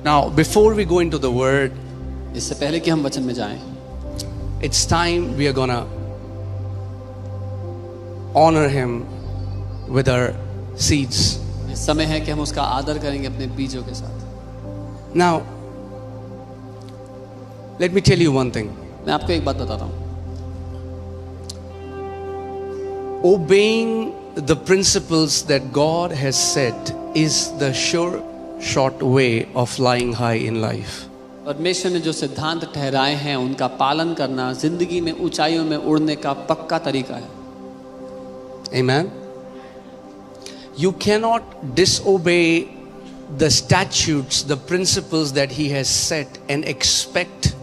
Now, before we go into the word, इससे पहले कि हम वचन में जाएं, it's time we are gonna honor him with our seeds. इस समय है कि हम उसका आदर करेंगे अपने बीजों के साथ। Now, let me tell you one thing. मैं आपको एक बात बताता हूँ, Obeying the principles that God has set is the sure short way of flying high in life. परमेश्वर ने जो सिद्धांत ठहराए हैं उनका पालन करना जिंदगी में ऊंचाइयों में उड़ने का पक्का तरीका है। Amen. You cannot disobey the statutes, the principles that he has set and expect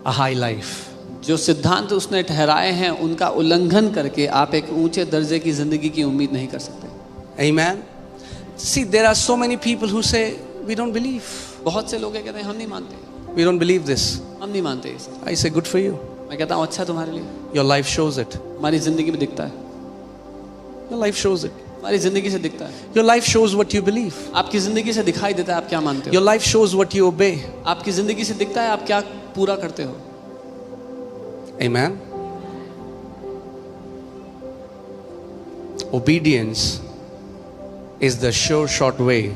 a high life. जो सिद्धांत उसने ठहराए हैं उनका उल्लंघन करके आप एक ऊंचे दर्जे की जिंदगी की उम्मीद नहीं कर सकते। Amen. See, there are so many people who say we don't believe. बहुत से लोग कहते हैं हम नहीं मानते, We don't believe this. हम नहीं मानते इसे। I say good for you. मैं कहता हूँ अच्छा तुम्हारे लिए, Your life shows it. हमारी जिंदगी में दिखता है, Your life shows it. हमारी जिंदगी से दिखता है, Your life shows what you believe. आपकी जिंदगी से दिखाई देता है आप क्या मानते Your हो, life shows what you obey. आपकी जिंदगी से दिखता है आप क्या पूरा करते हो। Amen. Obedience is the sure short way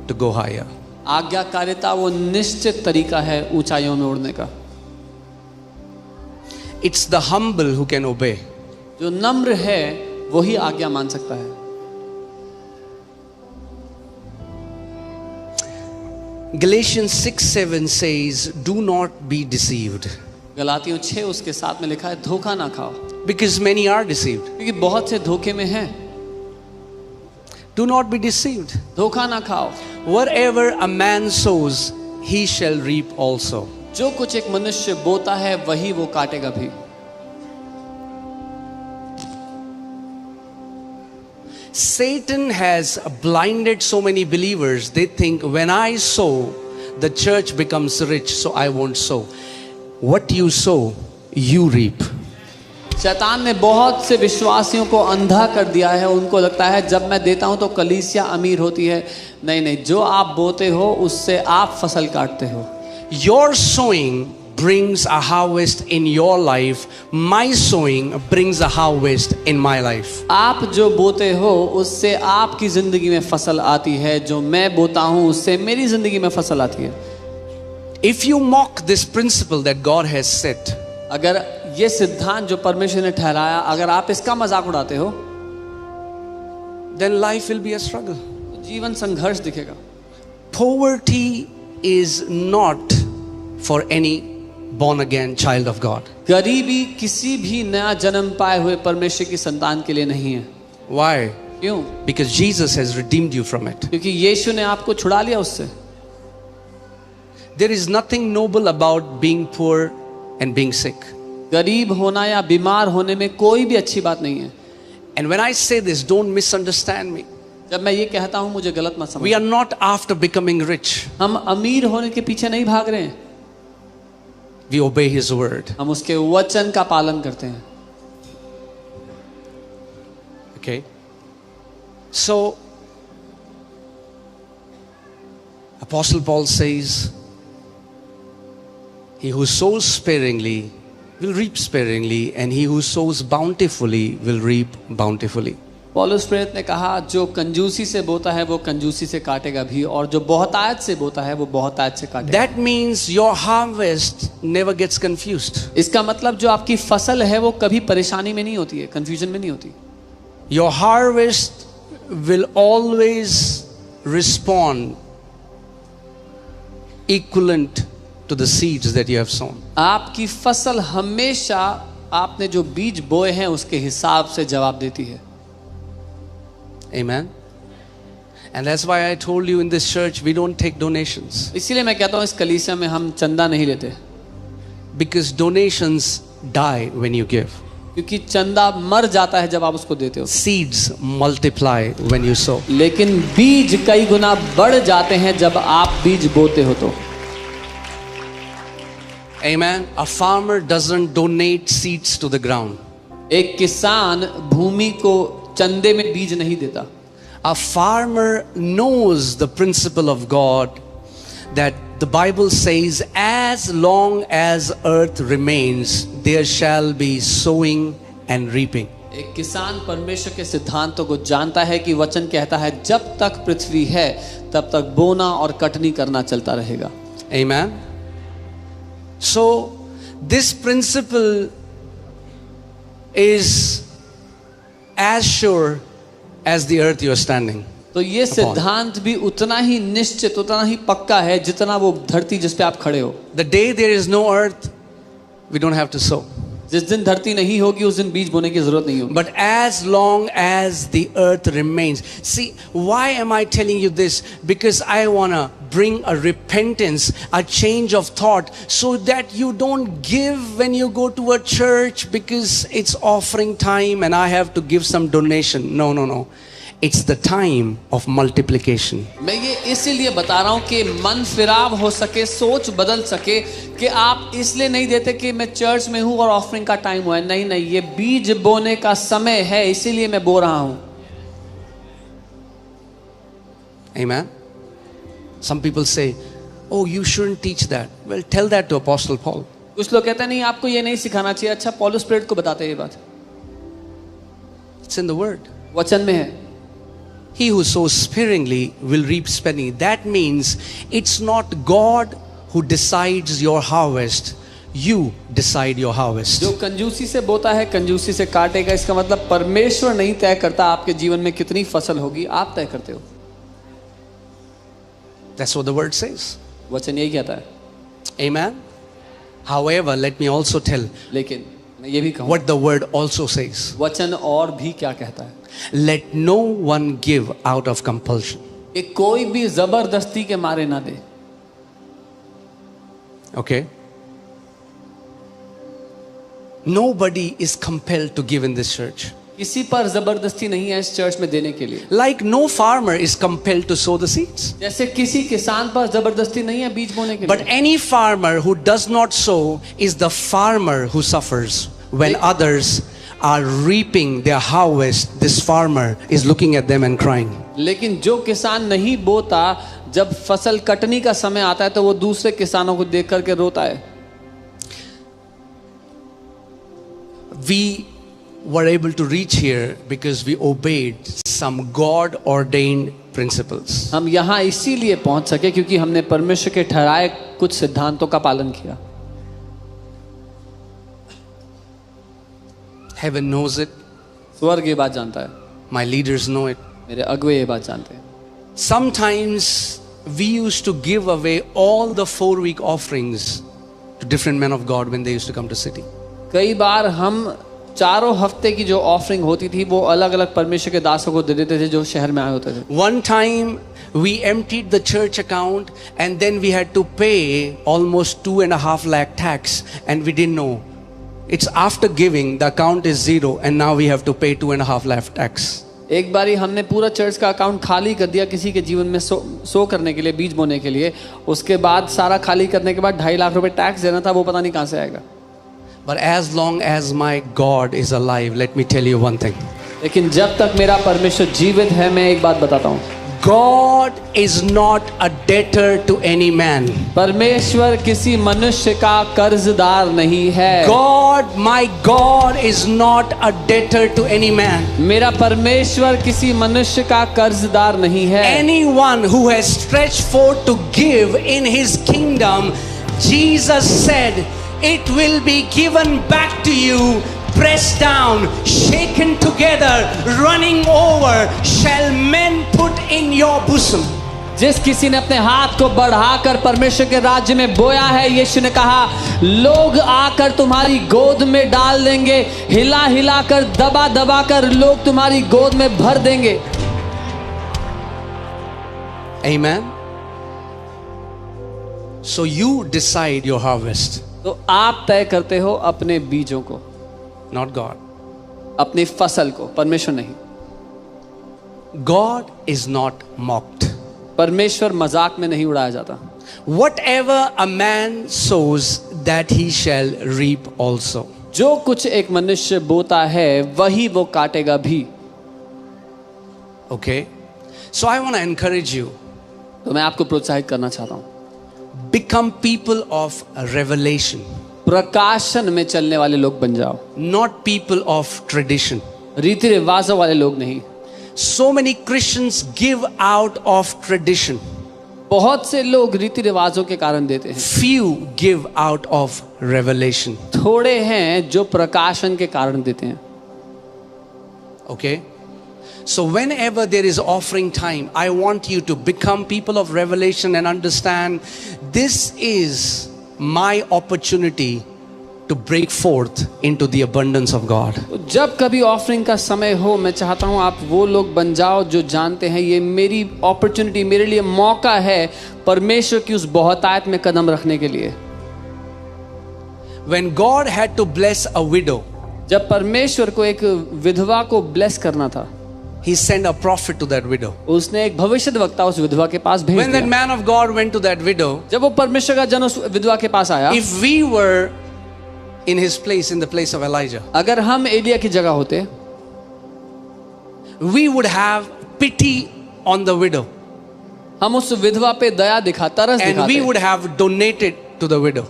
to go higher. आज्ञाकारिता वो निश्चित तरीका है ऊंचाइयों में उड़ने का। It's the humble who can obey. जो नम्र है वही आज्ञा मान सकता है। Galatians 6:7 says, "Do not be deceived." गलातियों 6 उसके साथ में लिखा है धोखा ना खाओ, Because many are deceived. क्योंकि बहुत से धोखे में हैं। Do not be deceived. धोखा ना खाओ, Whatever a man sows, he shall reap also. जो कुछ एक मनुष्य बोता है वही वो काटेगा भी। Satan has blinded so many believers. They think when I sow, the church becomes rich, so I won't sow. What you sow, you reap. शैतान ने बहुत से विश्वासियों को अंधा कर दिया है। उनको लगता है जब मैं देता हूं तो कलीसिया अमीर होती है। नहीं नहीं, जो आप बोते हो उससे आप फसल काटते हो। Your sowing brings a harvest in your life. My sowing brings a harvest in my life. आप जो बोते हो उससे आपकी जिंदगी में फसल आती है, जो मैं बोता हूं उससे मेरी जिंदगी में फसल आती है। If you mock this principle that God has set, अगर ये सिद्धांत जो परमेश्वर ने ठहराया, अगर आप इसका मजाक उड़ाते हो then life will be a struggle. तो जीवन संघर्ष दिखेगा। Poverty is not for any born again child of God. गरीबी किसी भी नया जन्म पाए हुए परमेश्वर की संतान के लिए नहीं है। Why? क्यों? Because Jesus has redeemed you from it. क्योंकि यीशु ने आपको छुड़ा लिया उससे। There is nothing noble about being poor and being sick. गरीब होना या बीमार होने में कोई भी अच्छी बात नहीं है। And when I say this, don't misunderstand me. जब मैं ये कहता हूं मुझे गलत मत We are समझो। not after becoming rich. हम अमीर होने के पीछे नहीं भाग रहे हैं, We obey His word. हम उसके वचन का पालन करते हैं। Okay? So, Apostle Paul says, he who sows sparingly will reap sparingly, and he who sows bountifully will reap bountifully. पौलुस प्रेरित ने कहा जो कंजूसी से बोता है वो कंजूसी से काटेगा भी, और जो बहुतायत से बोता है वो बहुतायत से काटेगा। That means your harvest never gets confused. इसका मतलब जो आपकी फसल है वो कभी परेशानी में नहीं होती है, कंफ्यूजन में नहीं होती। Your harvest will always respond equivalent to the seeds that you have sown. आपकी फसल हमेशा आपने जो बीज बोए हैं उसके हिसाब से जवाब देती है। Amen. And that's why I told you in this church we don't take donations, इसीलिए मैं कहता हूँ इस कलीसिया में हम चंदा नहीं लेते, because donations die when you give. क्योंकि चंदा मर जाता है जब आप उसको देते हो, Seeds multiply when you sow. लेकिन बीज कई गुना बढ़ जाते हैं जब आप बीज बोते हो तो। Amen. A farmer doesn't donate seeds to the ground. एक किसान भूमि को चंदे में बीज नहीं देता। A farmer knows the principle of God, that the Bible says, as long as earth remains, there shall be sowing and reaping. एक किसान परमेश्वर के सिद्धांतों को जानता है कि वचन कहता है जब तक पृथ्वी है तब तक बोना और कटनी करना चलता रहेगा. Amen. So this principle is as sure as the earth you are standing. तो ये सिद्धांत भी उतना ही निश्चित, उतना ही पक्का है जितना वो धरती जिस पे आप खड़े हो. The day there is no earth, we don't have to sow. जिस दिन धरती नहीं होगी उस दिन बीज बोने की जरूरत नहीं होगी. But as long as the earth remains. See, why am I telling you this? Because I want to bring a repentance, a change of thought, so that you don't give when you go to a church because it's offering time and I have to give some donation. No, no, no. It's the time of multiplication. मैं ये इसीलिए बता रहा हूँ कि मन फिराव हो सके, सोच बदल सके, कि आप इसलिए नहीं देते कि मैं चर्च में हूँ और ऑफरिंग का टाइम हुआ है. नहीं नहीं, ये बीज बोने का समय है, इसीलिए मैं बो रहा हूँ. Amen. Some people say, oh, you shouldn't teach that. Well, tell that to Apostle Paul. कुछ लोग कहते हैं नहीं आपको ये नहीं सिखाना चाहिए. अच्छा, पौलुस प्रेरित को बताते हैं ये बात. It's in the word. वचन में है. He who sows sparingly will reap sparingly. That means it's not God who decides your harvest. You decide your harvest. जो कंजूसी से बोता है कंजूसी से काटेगा. इसका मतलब परमेश्वर नहीं तय करता आपके जीवन में कितनी फसल होगी, आप तय करते हो. That's what the word says. वचन यही कहता है. Amen. However, let me also tell लेकिन मैं ये भी कहूँ what the word also says. वचन और भी क्या कहता है. Let no one give out of compulsion. कि कोई भी जबरदस्ती के मारे ना दे. Okay? Nobody is compelled to give in this church. किसी पर जबरदस्ती नहीं है इस चर्च में देने के लिए. Like no farmer is compelled to sow the seeds. जैसे किसी किसान पर जबरदस्ती नहीं है बीज बोने के But लिए. any farmer who does not sow is the farmer who suffers. When others are reaping their harvest, this farmer is looking at them and crying. लेकिन जो किसान नहीं बोता, जब फसल कटनी का समय आता है तो वो दूसरे किसानों को देख करके रोता है. We were able to reach here because we obeyed some God-ordained principles. हम यहाँ इसीलिए पहुंच सके क्योंकि हमने परमेश्वर के ठहराए कुछ सिद्धांतों का पालन किया. Heaven knows it. स्वर्ग ये बात जानता है. My leaders know it. मेरे अगुवे ये बात जानते हैं. Sometimes we used to give away all the 4-week offerings to different men of God when they used to come to city. कई बार हम चारों हफ्ते की जो ऑफरिंग होती थी वो अलग अलग परमेश्वर के दासों को दे देते थे जो शहर में आए होते थे. One time we emptied the church account and then we had to pay almost 2.5 lakh tax and we didn't know. It's after giving, the account is zero and now we have to pay 2.5 lakh tax. एक बारी हमने पूरा church का account खाली कर दिया किसी के जीवन में सो करने के लिए, बीज बोने के लिए. उसके बाद सारा खाली करने के बाद 2.5 लाख रुपए टैक्स देना था, वो पता नहीं कहाँ से आएगा. But as long as my God is alive, let me tell you one thing. लेकिन जब तक मेरा परमेश्वर जीवित है, मैं एक बात बताता हूँ. God is not a debtor to any man. परमेश्वर किसी मनुष्य का कर्जदार नहीं है. God, my God is not a debtor to any man. मेरा परमेश्वर किसी मनुष्य का कर्जदार नहीं है. Anyone who has stretched forth to give in his kingdom, Jesus said, it will be given back to you, pressed down, shaken together, running over, shall men put in your bosom. जिस किसी ने अपने हाथ को बढ़ाकर परमेश्वर के राज्य में बोया है, यीशु ने कहा, लोग आकर तुम्हारी गोद में डाल देंगे, हिला हिला कर, दबा दबा कर लोग तुम्हारी गोद में भर देंगे. Amen. So you decide your harvest. तो आप तय करते हो अपने बीजों को, not God. अपनी फसल को, परमेश्वर नहीं. God is not mocked. परमेश्वर मजाक में नहीं उड़ाया जाता. Whatever a man sows, that he shall reap also. जो कुछ एक मनुष्य बोता है वही वो काटेगा भी. Okay? So I want to encourage you, तो मैं आपको प्रोत्साहित करना चाहता हूँ, become people of revelation, प्रकाशन में चलने वाले लोग बन जाओ, not people of tradition. रीति रिवाजों वाले लोग नहीं। So many Christians give out of tradition. बहुत से लोग रीति रिवाजों के कारण देते हैं, Few give out of revelation. थोड़े हैं जो प्रकाशन के कारण देते हैं। Okay? So whenever there is offering time, I want you to become people of revelation and understand this is my opportunity to break forth into the abundance of God. जब कभी ऑफरिंग का समय हो, मैं चाहता हूं आप वो लोग बन जाओ जो जानते हैं ये मेरी अपॉर्चुनिटी, मेरे लिए मौका है परमेश्वर की उस बहुतायत में कदम रखने के लिए। When God had to bless a widow, जब परमेश्वर को एक विधवा को ब्लेस करना था, He sent a prophet to that widow. उसने एक भविष्यद्वक्ता उस विधवा के पास भेज When that दिया। man of God went to that widow, जब वो परमेश्वर का जन उस विधवा के पास आया, if we were in his place, in the place of Elijah, अगर हम एलिया की जगह होते, we would have pity on the widow हम उस विधवा पे दया दिखा, तरस and we दिखाते, would have donated to the widow.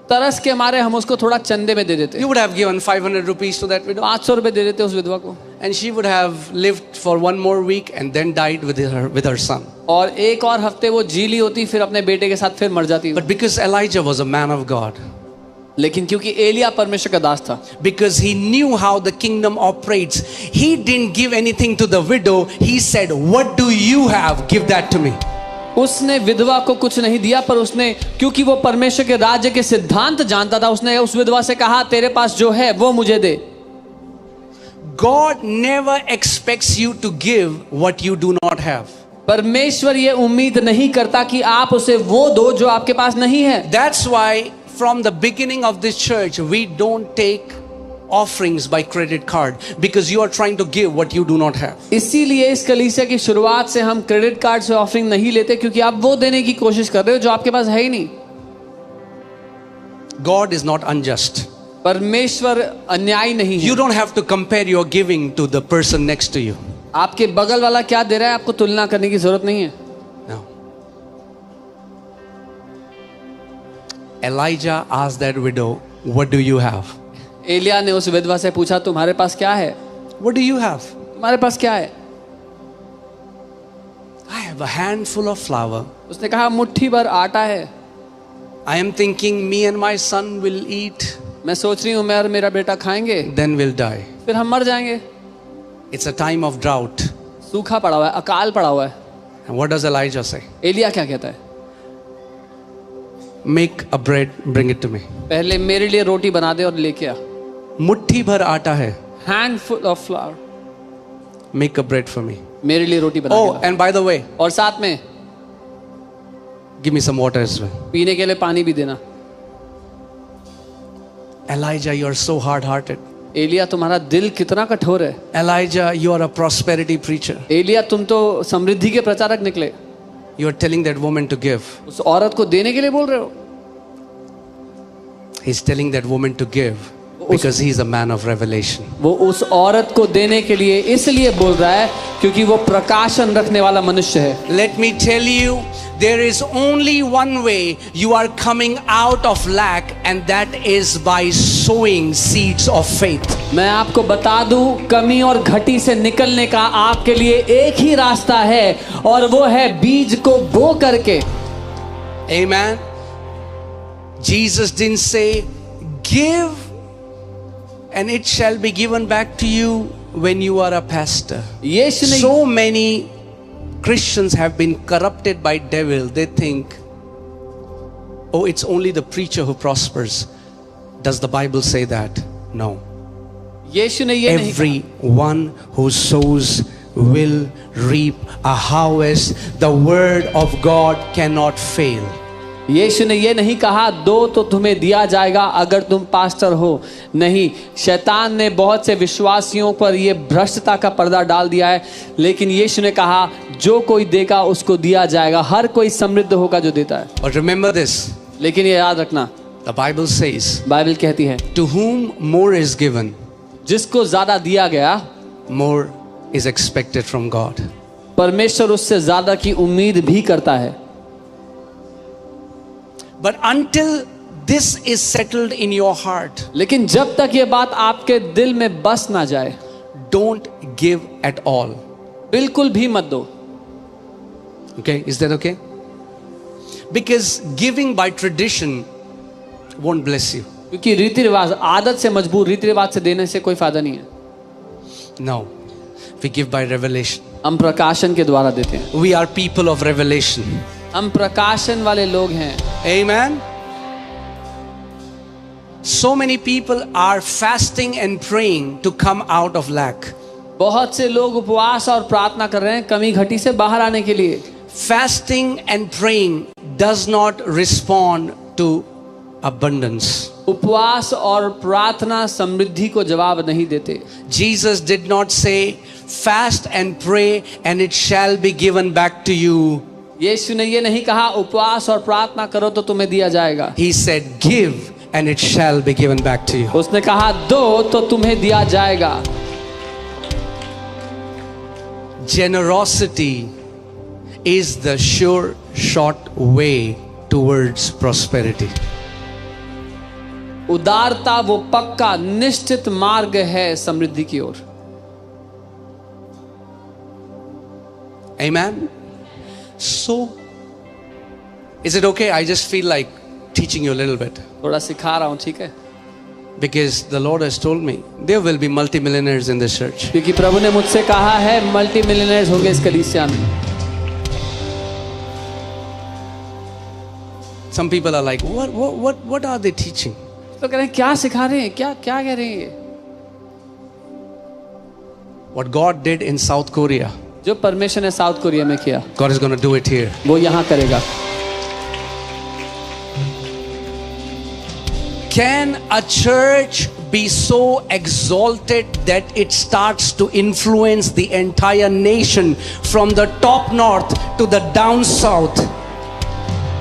तरस के मारे हम उसको थोड़ा चंदे में दे देते, You would have given 500 rupees to that widow 500 रुपए दे देते उस विधवा को, and she would have lived for one more week and then died with her son. और एक और हफ्ते वो जीली होती, फिर अपने बेटे के साथ फिर मर जाती। But because Elijah was a man of God, लेकिन क्योंकि एलिया परमेश्वर का दास था, because he knew how the kingdom operates, he didn't give anything to the widow. He said, what do you have? Give that to me. उसने विधवा को कुछ नहीं दिया, पर उसने, क्योंकि वो परमेश्वर के राज्य के सिद्धांत जानता था, उसने उस विधवा से कहा तेरे पास जो है वो मुझे दे। God never expects you to give what you do not have. परमेश्वर ये उम्मीद नहीं करता कि आप उसे वो दो जो आपके पास नहीं है। That's why from the beginning of this church, we don't take offerings by credit card, because you are trying to give what you do not have. इसीलिए इस कलीसिया की शुरुआत से हम क्रेडिट कार्ड से ऑफरिंग नहीं लेते, क्योंकि आप वो देने की कोशिश कर रहे हो जो आपके पास है ही नहीं। God is not unjust. परमेश्वर अन्यायी नहीं है। You don't have to compare your giving to the person next to you. आपके बगल वाला क्या दे रहा है आपको तुलना करने की जरूरत नहीं है। No. Elijah asked that widow, what do you have? Elia ने उस विधवा से पूछा तुम्हारे पास क्या है? What do you have? तुम्हारे पास क्या है? I have a handful of flour. उसने कहा मुट्ठी भर आटा है। I am thinking me and my son will eat, मैं सोच रही हूँ मैं और मेरा बेटा खाएंगे, then we'll die. फिर हम मर जाएंगे। It's a time of drought. सूखा पड़ा हुआ है, अकाल पड़ा हुआ है। And what does Elijah say? Elia क्या कहता है? Make a bread, bring it to me. पहले मेरे लिए रोटी बना दे और लेके आ। मुट्ठी भर आटा है. Handful of flower, Make a bread for me. मेरे लिए रोटी बना Oh, के ला। and by the way, और साथ में give me some water as well. पीने के लिए पानी भी देना। Elijah, you are so hard-hearted. Elia तुम्हारा दिल कितना कठोर है। Elijah, you are a prosperity preacher. Elia तुम तो समृद्धि के प्रचारक निकले, You are telling that woman to give. उस औरत को देने के लिए बोल रहे हो। He's telling that woman to give because he's a man of revelation. वो उस औरत को देने के लिए इसलिए बोल रहा है क्योंकि वो प्रकाशन रखने वाला मनुष्य है। Let me tell you, there is only one way you are coming out of lack, and that is by sowing seeds of faith. मैं आपको बता दूं, कमी और घटी से निकलने का आपके लिए एक ही रास्ता है, और वो है बीज को बो करके। Amen. Jesus didn't say, give and it shall be given back to you when you are a pastor. यीशु ने So many Christians have been corrupted by devil. They think, oh, it's only the preacher who prospers. Does the Bible say that? No. यीशु ने ये नहीं कहा। Everyone who sows will reap a harvest. The word of God cannot fail. यीशु ने ये नहीं कहा दो तो तुम्हें दिया जाएगा अगर तुम पास्टर हो। नहीं, शैतान ने बहुत से विश्वासियों पर ये भ्रष्टता का पर्दा डाल दिया है, लेकिन यीशु ने कहा जो कोई देगा उसको दिया जाएगा। हर कोई समृद्ध होगा जो देता है। But remember this, लेकिन ये याद रखना, the Bible says, बाइबल कहती है to whom more is given, जिसको ज्यादा दिया गया more is expected from God. परमेश्वर उससे ज्यादा की उम्मीद भी करता है। But until this is settled in your heart, लेकिन जब तक ये बात आपके दिल में बस ना जाए, don't give at all. बिल्कुल भी मत दो। Okay, is that okay? Because giving by tradition won't bless you. क्योंकि रीति रिवाज, आदत से मजबूर रीति रिवाज से देने से कोई फायदा नहीं है। No, we give by revelation. हम प्रकाशन के द्वारा देते हैं। We are people of revelation. हम प्रकाशन वाले लोग हैं। Amen. So many people are fasting and praying to come out of lack. बहुत से लोग उपवास और प्रार्थना कर रहे हैं कमी घटी से बाहर आने के लिए। Fasting and praying does not respond to abundance. उपवास और प्रार्थना समृद्धि को जवाब नहीं देते। Jesus did not say, fast and pray and it shall be given back to you. यीशु ने ये नहीं कहा उपवास और प्रार्थना करो तो तुम्हें दिया जाएगा। He said, give and it shall be given back to you. उसने कहा दो तो तुम्हें दिया जाएगा। Generosity is the sure short way towards prosperity. उदारता वो पक्का निश्चित मार्ग है समृद्धि की ओर। Amen. So, is it okay? I just feel like teaching you a little bit थोड़ा सिखा रहा हूँ, ठीक है? because the Lord has told me there will be multimillionaires in this church. क्योंकि प्रभु ने मुझसे कहा है मल्टी मिलियनर्स होंगे इस कलीसिया में। Some people are like, what are they teaching? तो कह रहे हैं क्या सिखा रहे हैं, क्या क्या कह रहे हैं ये? What God did in South Korea, जो परमेश्वर ने साउथ कोरिया में किया God is going to do it here. वो यहाँ करेगा। Can a church be so exalted that it starts to influence the entire nation from the top north to the down south?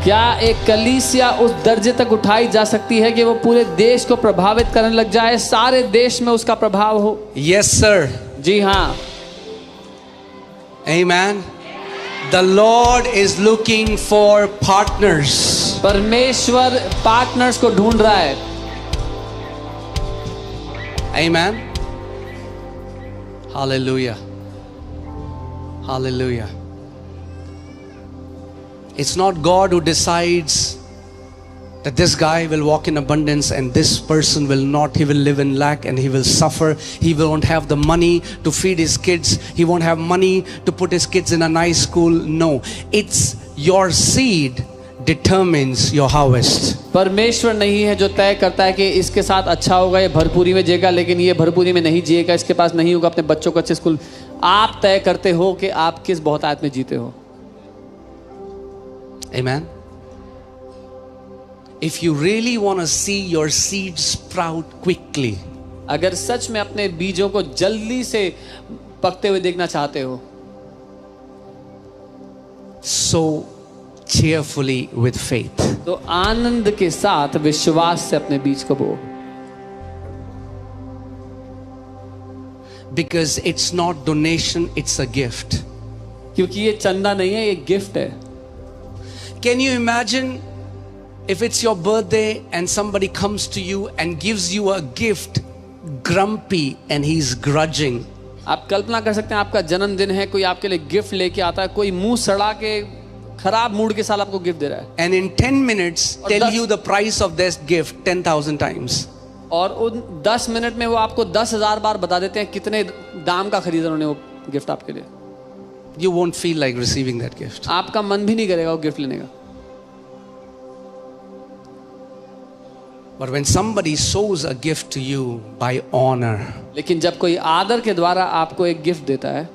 क्या एक कलीसिया उस दर्जे तक उठाई जा सकती है कि वो पूरे देश को प्रभावित करने लग जाए, सारे देश में उसका प्रभाव हो? Yes, sir. जी हाँ। Amen. The Lord is looking for partners. परमेश्वर पार्टनर्स को ढूंढ रहा है। Amen. Hallelujah. Hallelujah. It's not God who decides that this guy will walk in abundance and this person will not. He will live in lack and he will suffer. He won't have the money to feed his kids. He won't have money to put his kids in a nice school. No, it's your seed determines your harvest. परमेश्वर नहीं है जो तय करता है कि इसके साथ अच्छा होगा, ये भरपूरी में जिएगा, लेकिन ये भरपूरी में नहीं जिएगा, इसके पास नहीं होगा अपने बच्चों को अच्छे स्कूल। आप तय करते हो कि आप किस बहुतायत में जीते हो। Amen. If you really want to see your seed sprout quickly, अगर सच में अपने बीजों को जल्दी से पकते हुए देखना चाहते हो, sow cheerfully with faith. तो आनंद के साथ विश्वास से अपने बीज को बो। Because it's not donation, it's a gift. क्योंकि ये चंदा नहीं है, ये गिफ्ट है। Can you imagine if it's your birthday and somebody comes to you and gives you a gift, grumpy and he's grudging? आप कल्पना कर सकते हैं आपका जन्मदिन है, कोई आपके लिए गिफ्ट लेके आता है, कोई मुंह सड़ा के खराब मूड के साथ आपको गिफ्ट दे रहा है, And in 10 minutes tell you the price of this gift 10,000 times. और उन 10 मिनट में वो आपको 10,000 बार बता देते हैं कितने दाम का खरीदा उन्होंने वो गिफ्ट आपके लिए। You won't feel like receiving that gift. आपका मन भी नहीं करेगा वो गिफ्ट लेने का। But when somebody sows a gift to you by honor, लेकिन जब कोई आदर के द्वारा आपको एक गिफ्ट देता है,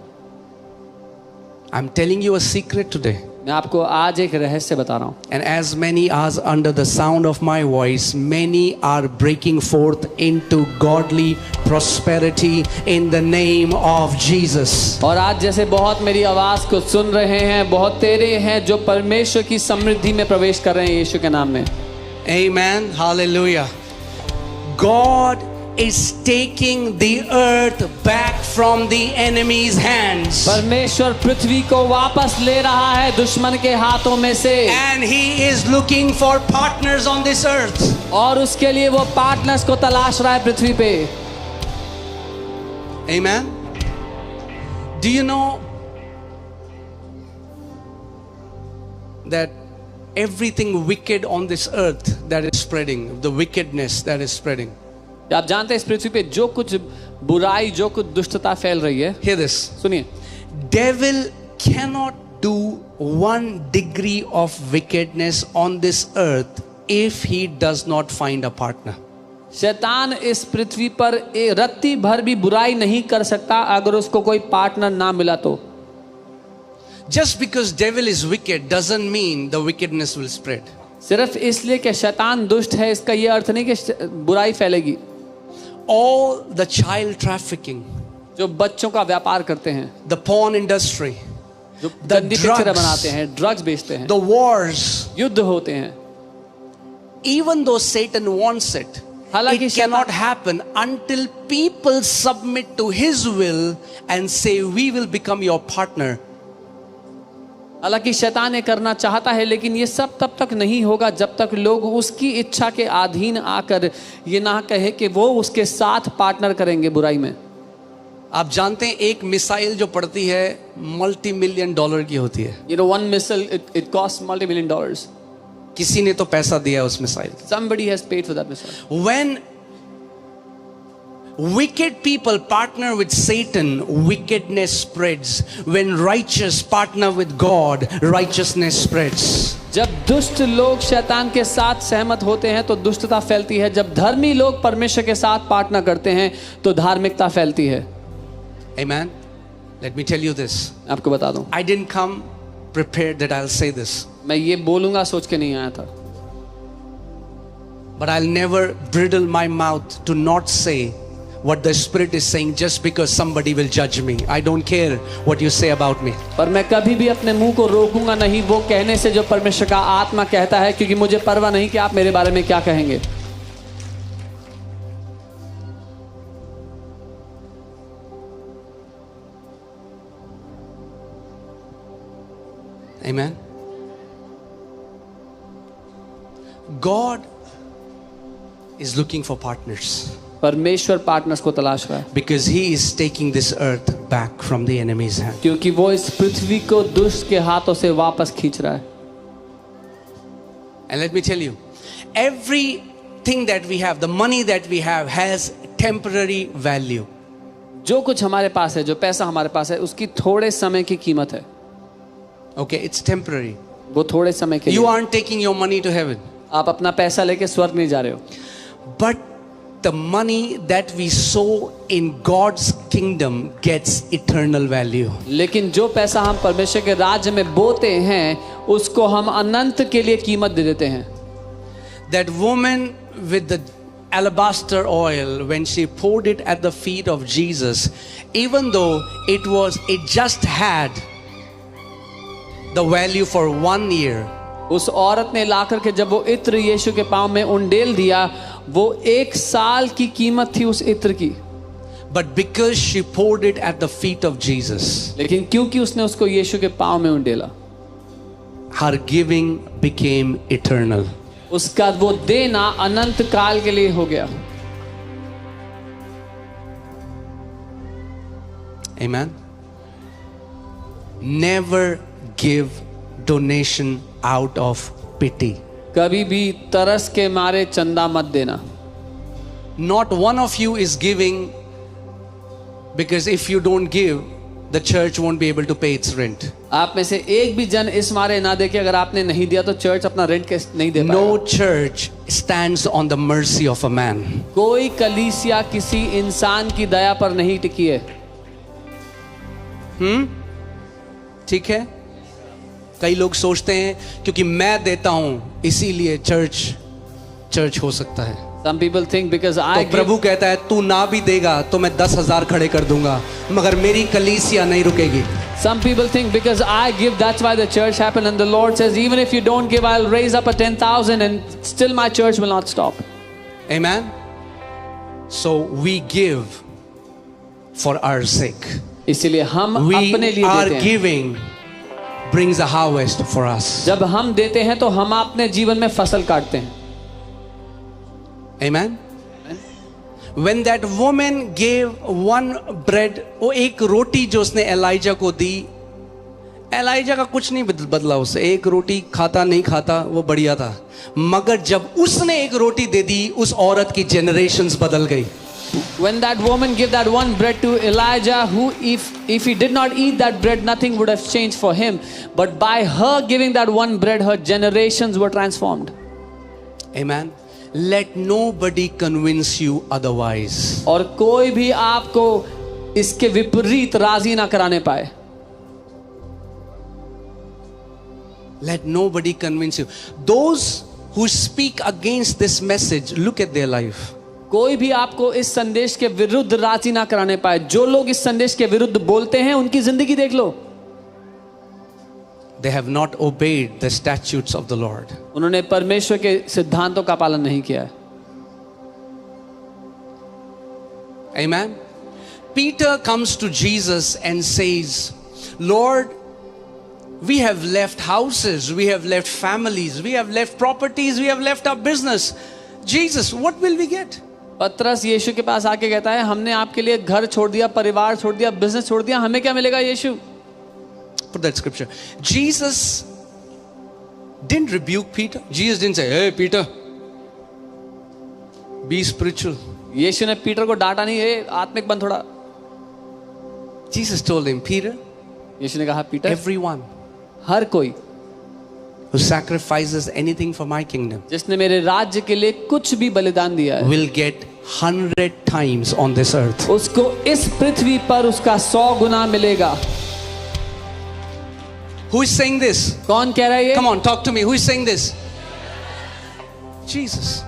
I'm telling you a secret today. मैं आपको आज एक रहस्य बता रहा हूँ। And as many as under the sound of my voice, many are breaking forth into godly prosperity in the name of Jesus. और आज जैसे बहुत मेरी आवाज को सुन रहे हैं, बहुत तेरे हैं जो परमेश्वर की समृद्धि में प्रवेश कर रहे हैं यीशु के नाम में। Amen. Hallelujah. God is taking the earth back from the enemy's hands. परमेश्वर पृथ्वी को वापस ले रहा है दुश्मन के हाथों में से, And he is looking for partners on this earth. और उसके लिए वो पार्टनर्स को तलाश रहा है पृथ्वी पे। Amen. Do you know that everything wicked on this earth that is spreading, the wickedness that is spreading? आप जानते हैं इस पृथ्वी पे जो कुछ बुराई, जो कुछ दुष्टता फैल रही है, Hear this. सुनिए, Devil cannot do 1 degree of wickedness on this earth if he does not find a partner. शैतान इस पृथ्वी पर रत्ती भर भी बुराई नहीं कर सकता अगर उसको कोई पार्टनर ना मिला तो। Just because devil is wicked doesn't mean the wickedness will spread. सिर्फ इसलिए कि शैतान दुष्ट है इसका यह अर्थ नहीं कि बुराई फैलेगी। All the child trafficking, जो बच्चों का व्यापार करते हैं, the porn industry, जो The गंदी पिक्चरें drugs. बनाते हैं, ड्रग्स बेचते हैं, the wars, युद्ध होते हैं, even though Satan wants it, हालांकि it cannot happen until people submit to his will and say, we will become your partner. हालांकि शैतान ये करना चाहता है, लेकिन ये सब तब तक नहीं होगा जब तक लोग उसकी इच्छा के अधीन आकर ये ना कहे कि वो उसके साथ पार्टनर करेंगे बुराई में। आप जानते हैं एक मिसाइल जो पड़ती है $multi-million की होती है। You know, one missile it costs $multi-million. किसी ने तो पैसा दिया उस missile. Somebody has paid for that missile. When wicked people partner with Satan, wickedness spreads. When righteous partner with God, righteousness spreads. जब दुष्ट लोग शैतान के साथ सहमत होते हैं तो दुष्टता फैलती है, जब धर्मी लोग परमेश्वर के साथ पार्टनर करते हैं तो धार्मिकता फैलती है। Amen. Let me tell you this. आपको बता दूं, I didn't come prepared that I'll say this. मैं ये बोलूंगा सोच के नहीं आया था, But I'll never bridle my mouth to not say what the Spirit is saying just because somebody will judge me. I don't care what you say about me. पर मैं कभी भी अपने मुंह को रोकूंगा नहीं वो कहने से जो परमेश्वर का आत्मा कहता है, क्योंकि मुझे परवाह नहीं कि आप मेरे बारे में क्या कहेंगे। Amen. God is looking for partners परमेश्वर पार्टनर्स को तलाश रहा है, because He is taking this earth back from the enemy's hand. क्योंकि वो इस पृथ्वी को दुष्ट के हाथों से वापस खींच रहा है। And let me tell you, everything that we have, the money that we have, has temporary value. जो कुछ हमारे पास है, जो पैसा हमारे पास है, उसकी थोड़े समय की कीमत है। Okay, it's temporary. वो थोड़े समय के You लिए। aren't taking your money to heaven. आप अपना पैसा लेके स्वर्ग नहीं जा रहे हो, But the money that we sow in God's kingdom gets eternal value. लेकिन जो पैसा हम परमेश्वर के राज्य में बोते हैं उसको हम अनंत के लिए कीमत दे देते हैं। That woman with the alabaster oil, when she poured it at the feet of Jesus, even though it just had the value for 1 year, उस औरत ने लाकर के जब वो इत्र यीशु के पांव में उंडेल दिया, वो 1 साल की कीमत थी उस इत्र की। but because she poured it at the feet of Jesus, लेकिन क्योंकि उसने उसको यीशु के पांव में उंडेला, her giving became eternal. उसका वो देना अनंत काल के लिए हो गया। Amen. Never give donation out of pity. कभी भी तरस के मारे चंदा मत देना। Not one of you is giving because if you don't give, the church won't be able to pay its rent. आप में से एक भी जन इस मारे ना दे कि अगर आपने नहीं दिया तो चर्च अपना रेंट कैसे नहीं दे पाएगा। No church stands on the mercy of a man. कोई कलीसिया किसी इंसान की दया पर नहीं टिकी है। ठीक है? कई लोग सोचते हैं क्योंकि मैं देता हूं इसीलिए चर्च हो सकता है। Some people think because I तो give, प्रभु कहता है तू ना भी देगा तो मैं 10,000 खड़े कर दूंगा, मगर मेरी कलीसिया नहीं रुकेगी। some people think because I give, that's why the church happened. And the Lord says, even if you don't give, I'll raise up a 10,000 and still my church will not stop. Amen. So we give for our sake. इसीलिए हम अपने We लिए are देते हैं। giving brings a harvest for us. जब हम देते हैं तो हम अपने जीवन में फसल काटते हैं। Amen. When that woman gave one bread, वो एक रोटी जो उसने एलाइजा को दी, एलाइजा का कुछ नहीं बदला उससे, एक रोटी खाता नहीं खाता वो बढ़िया था, मगर जब उसने एक रोटी दे दी उस औरत की जनरेशंस बदल गई। When that woman gave that one bread to Elijah, who if he did not eat that bread, nothing would have changed for him. But by her giving that one bread, her generations were transformed. Amen. Let nobody convince you otherwise. और कोई भी आपको इसके विपरीत राजी ना कराने पाए। Let nobody convince you. Those who speak against this message, look at their life. कोई भी आपको इस संदेश के विरुद्ध राजी ना कराने पाए। जो लोग इस संदेश के विरुद्ध बोलते हैं उनकी जिंदगी देख लो। They have not obeyed the statutes of the Lord. उन्होंने परमेश्वर के सिद्धांतों का पालन नहीं किया है। Amen. Peter comes to Jesus and says, Lord, we have left houses, we have left families, we have left properties, we have left our business. Jesus, what will we get? पतरस यीशु के पास आके कहता है, हमने आपके लिए घर छोड़ दिया, परिवार छोड़ दिया, बिजनेस छोड़ दिया, हमें क्या मिलेगा यीशु? Put that scripture. Jesus didn't rebuke Peter. Jesus didn't say, hey Peter, be spiritual. यीशु ने पीटर को डांटा नहीं, ए आत्मिक बन थोड़ा। Jesus told him, Peter, यीशु ने कहा, पीटर, everyone हर कोई who sacrifices anything for my kingdom जिसने मेरे राज्य के लिए कुछ भी बलिदान दिया है, will get 100 times on this earth. उसको इस पृथ्वी पर उसका 100 गुना मिलेगा। Who is saying this? कौन कह रहा है ये? Come on, talk to me. Who is saying this? Jesus.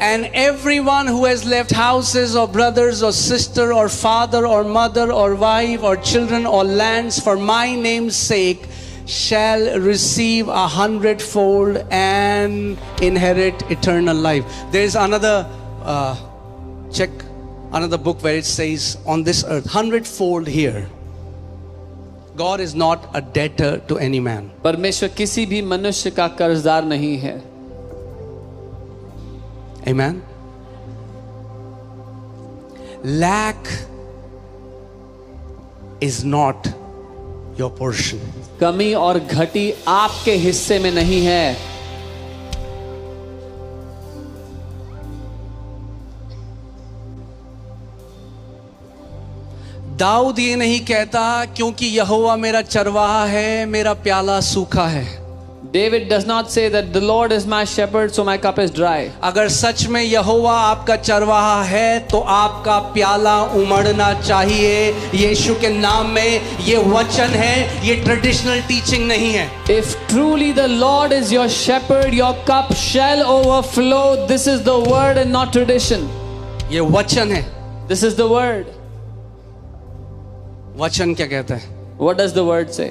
And everyone who has left houses or brothers or sister or father or mother or wife or children or lands for my name's sake shall receive 100-fold and inherit eternal life. There is another check another book where it says on this earth 100-fold here. God is not a debtor to any man. परमेश्वर किसी भी मनुष्य का कर्जदार नहीं है। Amen. Lack is not your portion. कमी और घटी आपके हिस्से में नहीं है। दाऊद ये नहीं कहता क्योंकि यहोवा मेरा चरवाहा है, मेरा प्याला सूखा है। David does not say that the Lord is my shepherd, so my cup is dry. अगर सच में यहोवा आपका चरवाहा है तो आपका प्याला उमड़ना चाहिए यीशु के नाम में। ये वचन है, ये ट्रेडिशनल टीचिंग नहीं है। If truly the Lord is your shepherd, your cup shall overflow. This is the word and not tradition. ये वचन है। This is the word. वचन क्या कहता है? What does the word say?